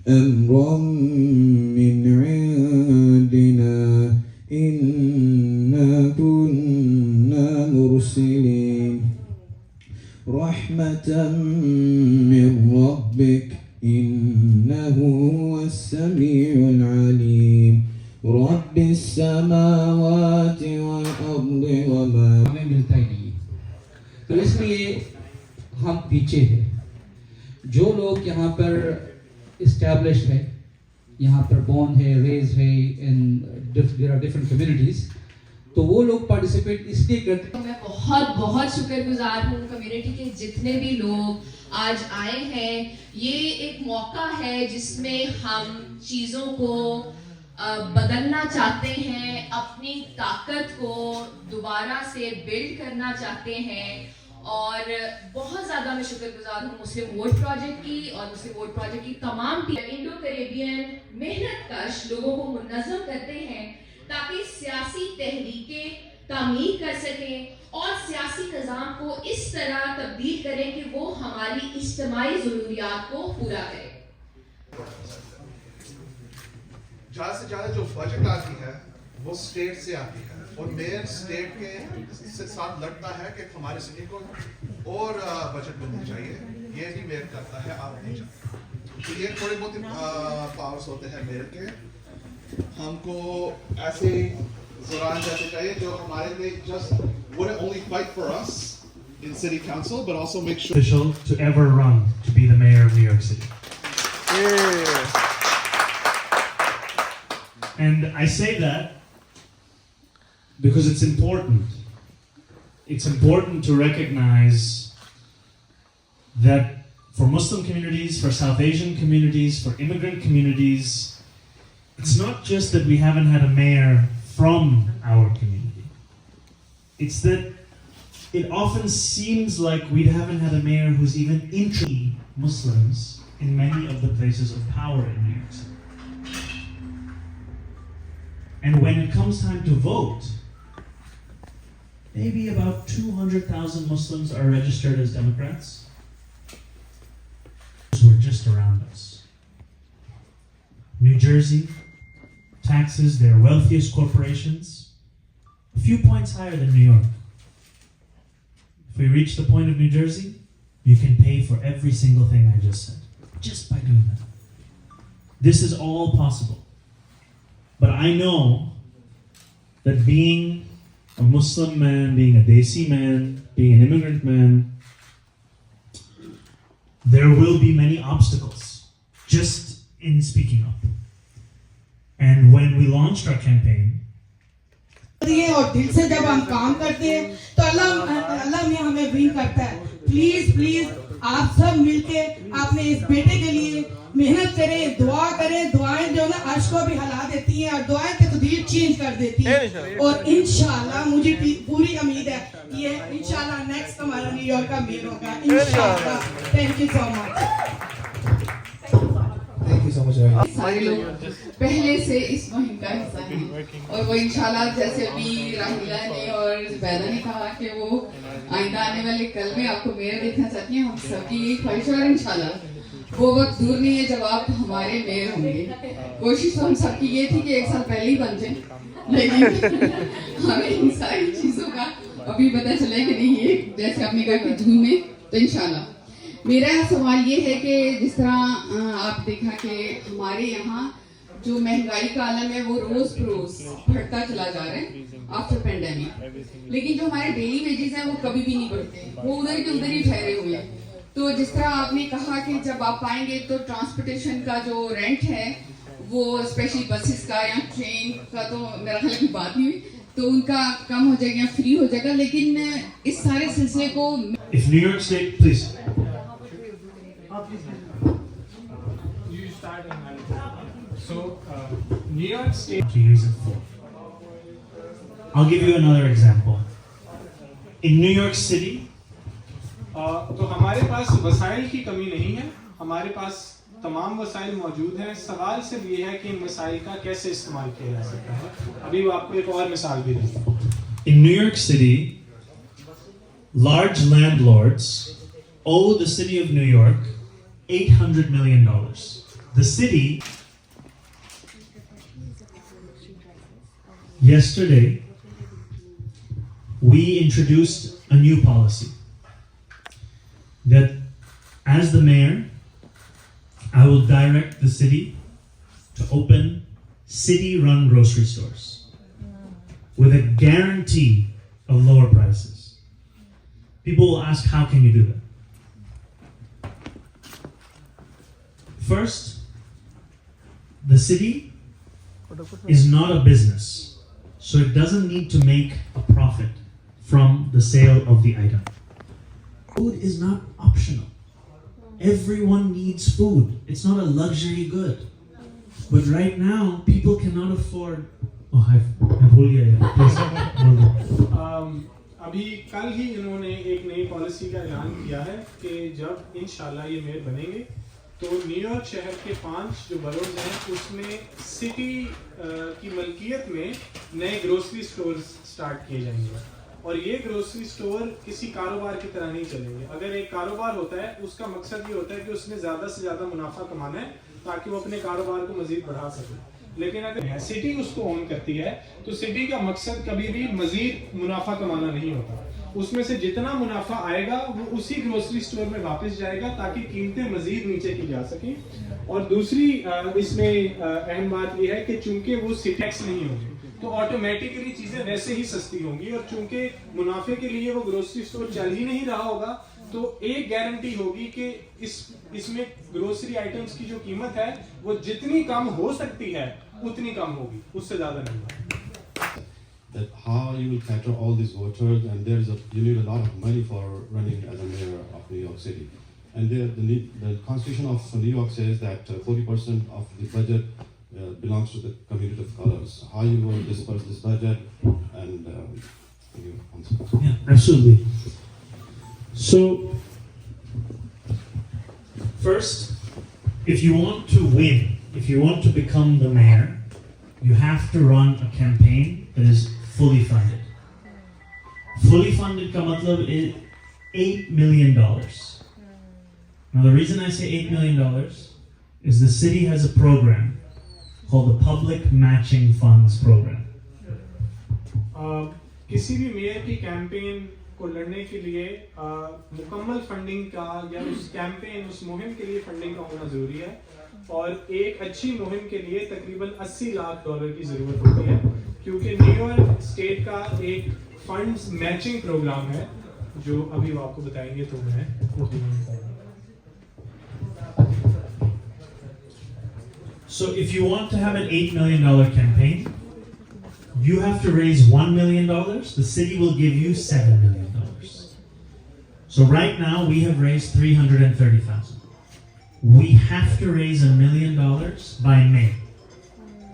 أمرا من عندنا إنا كنا مرسلين رحمة من ربك إنه هو السميع العليم رب السماوات والأرض وما हमें मिलता ही नहीं, तो इसलिए हम पीछे हैं। जो लोग यहाँ पर इस्टेब्लिश है, यहाँ पर बोर्न है, रेज है, in there are different communities, तो वो लोग पार्टिसिपेट इसलिए करते हैं। मैं बहुत बहुत शुक्रगुजार हूँ कम्युनिटी के जितने भी लोग आज आए हैं। ये एक मौका है जिसमें हम चीज़ों को बदलना चाहते हैं, अपनी ताकत को दोबारा से बिल्ड करना चाहते हैं। और बहुत ज़्यादा मैं शुक्रगुजार हूँ मुस्लिम वोट प्रोजेक्ट की और मुस्लिम वोट प्रोजेक्ट की तमाम इंडो कैरेबियन मेहनत कश लोगों को मुनज़्ज़म करते हैं ताकि सियासी तहरीकें तामीर कर सकें और सियासी निज़ाम को इस तरह तब्दील करें कि वो हमारी इज्तिमाई ज़रूरियात को पूरा करे। ज़्यादा से ज़्यादा जो बजट आती है वो स्टेट से आती है और मेयर स्टेट के साथ लड़ता है कि हमारे सिटी को और बजट मिलनी चाहिए। ये भी मेयर करता है, आप नहीं चाहते। तो ये थोड़े बहुत पावर्स होते हैं मेयर के। हमको ऐसे ज़ोरान जैसे चाहिए जो हमारे लिए just wouldn't only fight for us in city council but also make sure official to ever run to be the mayor of New York City. Yeah. And I say that because it's important. It's important to recognize that for Muslim communities, for South Asian communities, for immigrant communities, it's not just that we haven't had a mayor from our community. It's that it often seems like we haven't had a mayor who's even interested Muslims in many of the places of power in New York City. And when it comes time to vote, maybe about 200,000 Muslims are registered as Democrats who are just around us. New Jersey, taxes, their wealthiest corporations, a few points higher than New York. If we reach the point of New Jersey, you can pay for every single thing I just said, just by doing that. This is all possible. But I know that being a Muslim man, being a Desi man, being an immigrant man, there will be many obstacles just in speaking up. And when we launched our campaign, और दिल से जब हम काम करते हैं तो अल्लाह में हमें विन करता है। प्लीज प्लीज आप सब मिलके आपने इस बेटे के लिए मेहनत करें, दुआ करें। दुआएं जो ना अर्श को भी हिला देती हैं और दुआएं तकदीर चेंज कर देती हैं। और इंशाल्लाह मुझे पूरी उम्मीद है कि ये इंशाल्लाह नेक्स्ट हमारा न्यूयॉर्क का मेयर होगा इंशाल्लाह। Thank you so much. सारे लोग पहले से इस मुहिम का हिस्सा हैं और वो इंशाल्लाह जैसे अभी राहिला ने और ज़ुबैदा ने कहा कि वो आइंदा आने वाले कल में आपको मेयर देखना चाहती हैं। हम सबकी यही ख्वाहिश है और इंशाल्लाह वो वक्त दूर नहीं है जब आप हमारे मेयर होंगे। कोशिश तो हम सबकी ये थी कि एक साल पहले ही बन जाए, लेकिन हमें इन सारी चीज़ों का अभी पता चला कि नहीं, ये जैसे आपने कहा कि जून में, तो इंशाल्लाह। मेरा सवाल ये है कि जिस तरह आप देखा कि हमारे यहाँ जो महंगाई का आलम है वो रोज बरोज बढ़ता चला जा रहा है आफ्टर पेंडेमिक, लेकिन जो हमारे डेली वेजेस हैं वो कभी भी नहीं बढ़ते, वो उधर के उधर ही ठहरे हुए हैं। तो जिस तरह आपने कहा कि जब आप आएंगे तो ट्रांसपोर्टेशन का जो रेंट है वो स्पेशली बसेस का या ट्रेन का तो मेरा ख्याल की बात नहीं हुई, तो उनका कम हो जाएगा या फ्री हो जाएगा, लेकिन इस सारे सिलसिले को if New York State, please. You start in so New York State To use it for. I'll give you another example. In New York City, तो हमारे पास वसाइल की कमी नहीं है, हमारे पास तमाम वसाइल मौजूद हैं। सवाल सिर्फ ये है कि इन वसाइल का कैसे इस्तेमाल किया जा सकता है। अभी वो आपको एक और मिसाल भी देता हूँ। in New York City, large landlords owe the city of New York $800 million. The city, yesterday, we introduced a new policy that as the mayor, I will direct the city to open city-run grocery stores with a guarantee of lower prices. People will ask, how can you do that? First, the city is not a business, so it doesn't need to make a profit from the sale of the item. Food is not optional. Everyone needs food. It's not a luxury good. But right now, people cannot afford. Oh, I भूल गया. Please, बोल दो. अभी कल ही इन्होंने एक नई policy का ऐलान किया है कि जब इंशाल्लाह ये मेयर बनेंगे तो न्यूयॉर्क शहर के 5 जो बरोज हैं उसमें सिटी की मलकियत में नए ग्रोसरी स्टोर स्टार्ट किए जाएंगे और ये ग्रोसरी स्टोर किसी कारोबार की तरह नहीं चलेंगे। अगर एक कारोबार होता है उसका मकसद ये होता है कि उसने ज़्यादा से ज़्यादा मुनाफा कमाना है ताकि वो अपने कारोबार को मज़ीद बढ़ा सके, लेकिन अगर सिटी उसको ओन करती है तो सिटी का मकसद कभी भी मज़ीद मुनाफा कमाना नहीं होता, उसमें से जितना मुनाफा आएगा वो उसी ग्रोसरी स्टोर में वापस जाएगा ताकि कीमतें मज़ीद नीचे की जा सकें। और दूसरी इसमें अहम बात यह है कि चूंकि वो सिटी टैक्स नहीं होंगे तो ऑटोमेटिकली चीजें वैसे ही सस्ती होंगी और चूंकि मुनाफे के लिए वो ग्रोसरी स्टोर चल ही नहीं रहा होगा तो एक गारंटी होगी कि इसमें ग्रोसरी आइटम्स की जो कीमत है वो जितनी कम हो सकती है उतनी कम होगी, उससे ज्यादा नहीं होगी। That how you will cater all these voters, and you need a lot of money for running as a mayor of New York City. And the Constitution of New York says that 40% of the budget belongs to the community of colors. How you will disperse this budget and yeah, absolutely. So, first, if you want to win, if you want to become the mayor, you have to run a campaign that is fully funded. Fully funded ka matlab is $8 million. Now the reason I say $8 million is the city has a program called the Public Matching Funds Program. किसी भी mayor की campaign को लड़ने के लिए मुकम्मल funding का या उस कैंपेन उस मुहिम के लिए फंडिंग का होना जरूरी है और एक अच्छी मुहिम के लिए तकरीबन $80 लाख की जरूरत होती है क्योंकि न्यूयॉर्क स्टेट का एक फंड्स मैचिंग प्रोग्राम है जो अभी वो आपको बताएंगे तो मैं So if you want to have an $8 million campaign, you have to raise $1 million. The city will give you $7 million. So right now we have raised $330,000. We have to raise $1 million by May.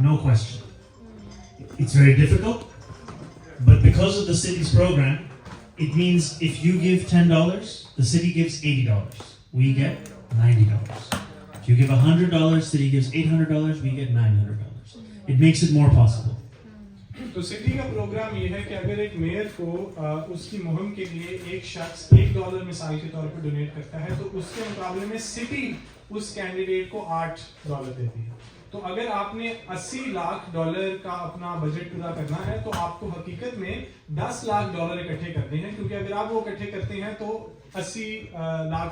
No question. It's very difficult, but because of the city's program, it means if you give $10, the city gives $80. We get $90. If you give $100, city gives $800, we get $900. It makes it more possible. तो city का programme ये है कि अगर एक mayor को उसकी मुहिम के लिए एक शख्स $1 मिसाल के तौर पर डोनेट करता है तो उसके मुकाबले में सिटी उस कैंडिडेट को $8 देती है। तो अगर आपने $80 लाख का अपना बजट पूरा करना है तो आपको हकीकत में $10 लाख इकट्ठे करने हैं क्योंकि अगर आप वो इकट्ठे करते हैं तो $80 लाख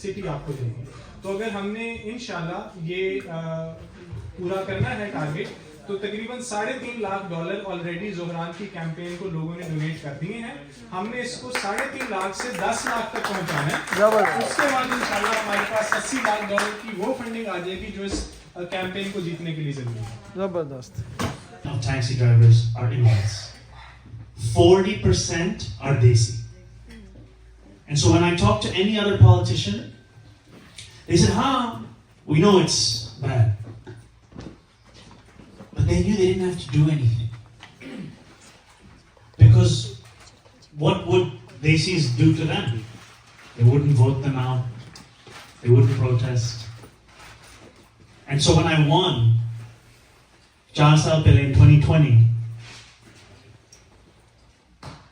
सिटी आपको देगी। तो अगर हमने इंशाल्लाह ये पूरा करना है टारगेट तो तकरीबन $3.5 लाख ऑलरेडी जोहरान की कैंपेन को लोगों ने डोनेट कर दिए हैं। हमने इसको $3.5 लाख से 10 लाख तक पहुंचाना है। उसके बाद इंशाल्लाह हमारे पास $80 लाख की वो फंडिंग आ जाएगी जो इस कैंपेन को जीतने के लिए जरूरी है। जबरदस्त। Taxi drivers are immigrants. 40% are Desi. And so when I talk to any other politician, they said, we know it's bad. But they knew they didn't have to do anything. Because what would Desis do to them? They wouldn't vote them out. They wouldn't protest. And so when I won, 4 saal pehle in 2020,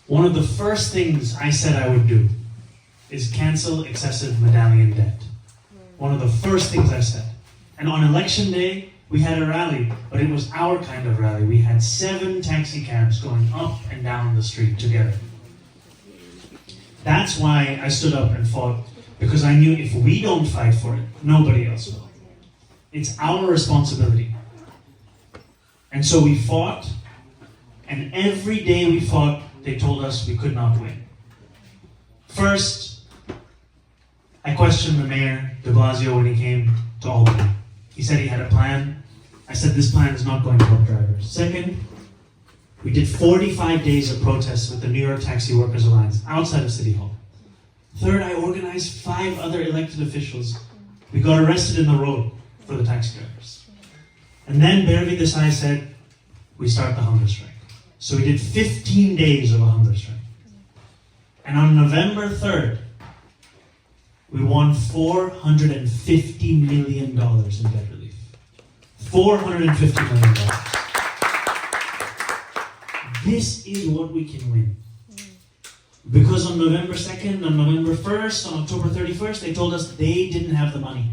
one of the first things I said I would do is cancel excessive medallion debt. One of the first things I said. And on election day, we had a rally, but it was our kind of rally. We had 7 taxi cabs going up and down the street together. That's why I stood up and fought, because I knew if we don't fight for it, nobody else will. It's our responsibility. And so we fought, and every day we fought, they told us we could not win. First, I questioned the mayor, de Blasio, when he came to Albany. He said he had a plan. I said this plan is not going to help drivers. Second, we did 45 days of protests with the New York Taxi Workers Alliance outside of City Hall. Third, I organized 5 other elected officials. We got arrested in the road for the taxi drivers. And then Bervi Desai said, we start the hunger strike. So we did 15 days of a hunger strike. And on November 3rd, we won $450 million in debt relief. $450 million. This is what we can win. Because on November 2nd, on November 1st, on October 31st, they told us they didn't have the money.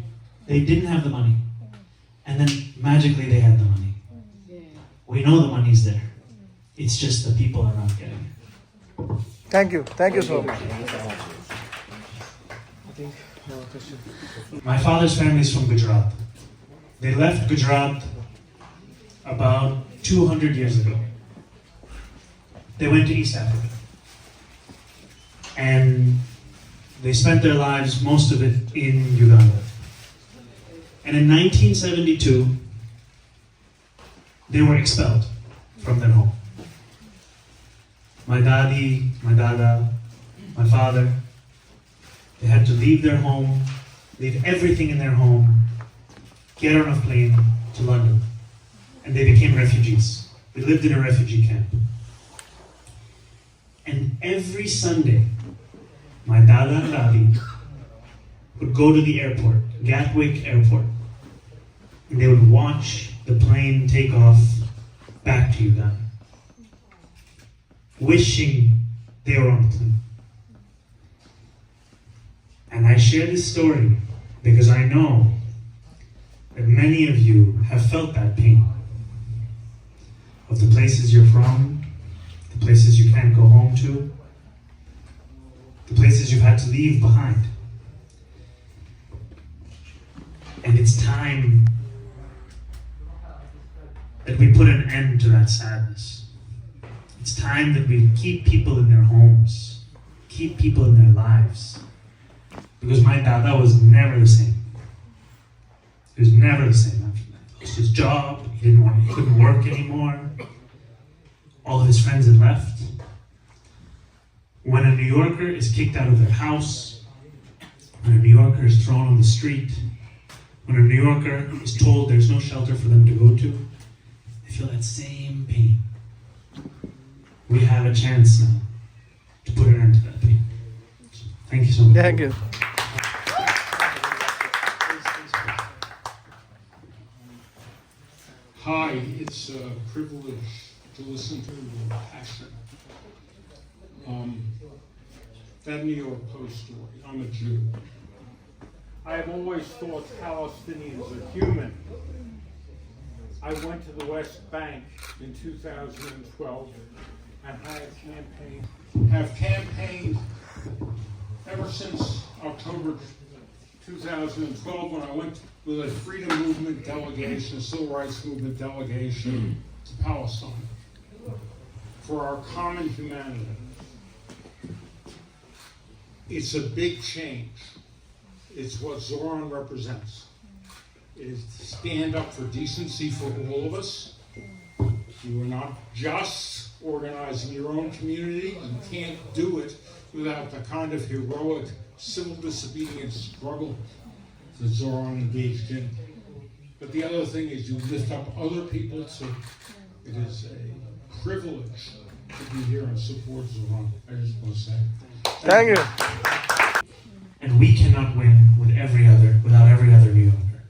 They didn't have the money. And then magically they had the money. We know the money's there. It's just the people are not getting it. Thank you so much. My father's family is from Gujarat. They left Gujarat about 200 years ago. They went to East Africa. And they spent their lives, most of it, in Uganda. And in 1972, they were expelled from their home. My daddy, my dada, my father, they had to leave their home, leave everything in their home, get on a plane to London, and they became refugees. We lived in a refugee camp. And every Sunday, my dada and dadi would go to the airport, Gatwick Airport, and they would watch the plane take off back to Uganda, wishing they were on the plane. And I share this story because I know that many of you have felt that pain of the places you're from, the places you can't go home to, the places you've had to leave behind. And it's time that we put an end to that sadness. It's time that we keep people in their homes, keep people in their lives. Because my dada was never the same. He was never the same after that. He lost his job, he couldn't work anymore. All of his friends had left. When a New Yorker is kicked out of their house, when a New Yorker is thrown on the street, when a New Yorker is told there's no shelter for them to go to, they feel that same pain. We have a chance now to put an end to that pain. So, thank you so much. Thank you. Hi, it's a privilege to listen to your passion. That New York Post story, I'm a Jew. I have always thought Palestinians are human. I went to the West Bank in 2012 and have campaigned ever since October 2012 when I went with a freedom movement delegation, a civil rights movement delegation to Palestine for our common humanity. It's a big change. It's what Zohran represents. It is to stand up for decency for all of us. You are not just organizing your own community. You can't do it without the kind of heroic civil disobedience struggle that Zohran engaged in. But the other thing is you lift up other people too. It is a privilege to be here and support Zohran. I just want to say. Thank you. And we cannot win without every other New Yorker.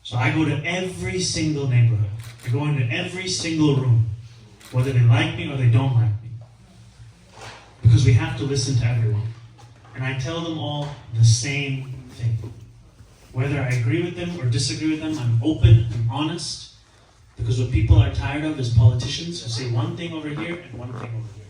So I go to every single neighborhood. I go into every single room, whether they like me or they don't like me. Because we have to listen to everyone. And I tell them all the same thing. Whether I agree with them or disagree with them, I'm open, I'm honest. Because what people are tired of is politicians who say one thing over here and one thing over here.